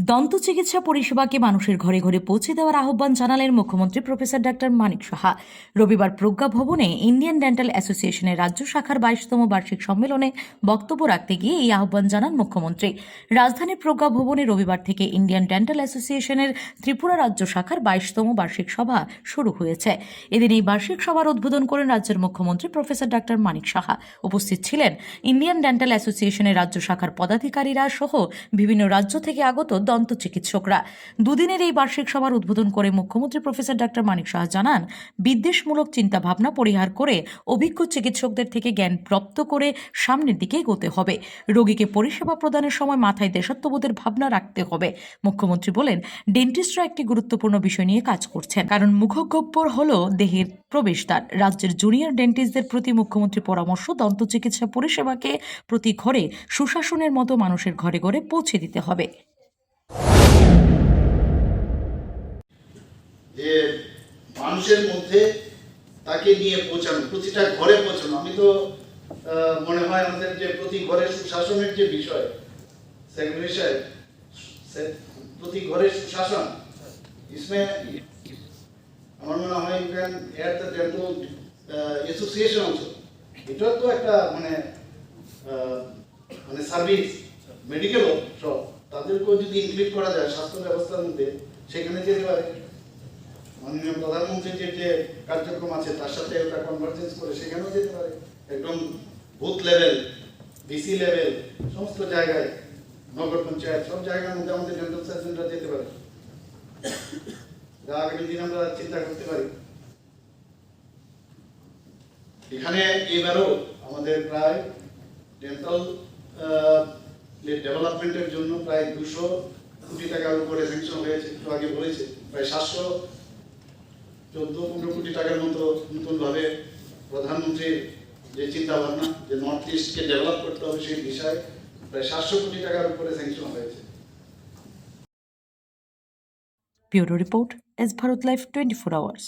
দন্ত চিকিৎসা পরিষেবাকে মানুষের ঘরে ঘরে পৌঁছে দেওয়ার আহ্বান জানালেন মুখ্যমন্ত্রী প্রফেসর ডাক্তার মানিক সাহা। রবিবার প্রজ্ঞা ভবনে ইন্ডিয়ান ডেন্টাল অ্যাসোসিয়েশনের রাজ্য শাখার 22তম বার্ষিক সম্মেলনে বক্তব্য রাখতে গিয়ে এই আহ্বান জানান মুখ্যমন্ত্রী। রাজধানীর প্রজ্ঞা ভবনে রবিবার থেকে ইন্ডিয়ান ডেন্টাল অ্যাসোসিয়েশনের ত্রিপুরা রাজ্য শাখার 22তম বার্ষিক সভা শুরু হয়েছে। এদিন এই বার্ষিক সভার উদ্বোধন করেন রাজ্যের মুখ্যমন্ত্রী প্রফেসর ডাক্তার মানিক সাহা। উপস্থিত ছিলেন ইন্ডিয়ান ডেন্টাল অ্যাসোসিয়েশনের রাজ্য শাখার পদাধিকারীরা সহ বিভিন্ন রাজ্য থেকে আগত দন্ত চিকিৎসকরা। দুদিনের এই বার্ষিক সভার উদ্বোধন করে মুখ্যমন্ত্রী প্রফেসর ডাক্তার মানিক সাহা জানান, বিদ্বেষমূলক চিন্তাভাবনা পরিহার করে অভিজ্ঞ চিকিৎসকদের থেকে জ্ঞান প্রাপ্ত করে সামনের দিকে এগোতে হবে। রোগীকে পরিষেবা প্রদানের সময় মাথায় দেশাত্মবোধের ভাবনা রাখতে হবে। মুখ্যমন্ত্রী বলেন, ডেন্টিস্টরা একটি গুরুত্বপূর্ণ বিষয় নিয়ে কাজ করছেন, কারণ মুখগহ্বর হল দেহের প্রবেশদ্বার। রাজ্যের জুনিয়র ডেন্টিস্টদের প্রতি মুখ্যমন্ত্রী পরামর্শ, দন্ত চিকিৎসা পরিষেবাকে প্রতি ঘরে সুশাসনের মতো মানুষের ঘরে ঘরে পৌঁছে দিতে হবে। যে মানুষের মধ্যে তাকে নিয়ে পৌঁছানো, প্রতিটা ঘরে পৌঁছানো। আমি তো মনে হয় আমাদের যে প্রতি ঘরে সুশাসনের যে বিষয়, সেক্রেটারি সাহেব, প্রতি ঘরে সুশাসন, इसमें আমার মনে হয় you can add the dental association also. এটাও তো একটা মানে সার্ভিস, মেডিকেল সব, তাদেরকেও যদি ইনক্লুড করা যায় স্বাস্থ্য ব্যবস্থার মধ্যে, সেখানে যেতে পারে। মাননীয় প্রধানমন্ত্রীর যে কার্যক্রম আছে তার সাথে ওটা কনভার্জেন্স করে সেখানেও যেতে পারে। একদম বুথ লেভেল, ডিসি লেভেল, সমস্ত জায়গায়, নগর পঞ্চায়েত, সব জায়গার মধ্যে আমাদের ডেন্টাল সার্জনরা যেতে পারে। যা আগামী দিন আমরা চিন্তা করতে পারি। এখানে এবারও আমাদের প্রায় ডেন্টাল ডেভেলপমেন্টের জন্য প্রায় 200 কোটি টাকার উপরে স্যাংশন হয়েছে। একটু আগে বলেছে প্রায় 714-15 কোটি টাকার মতো নতুনভাবে প্রধানমন্ত্রীর যে চিন্তা ভাবনা, যে নর্থ ইস্টকে ডেভেলপ করতে হবে সেই বিষয়ে প্রায় 700 কোটি টাকার উপরে স্যাংশন হয়েছে। Bureau report, S Bharat live 24 hours.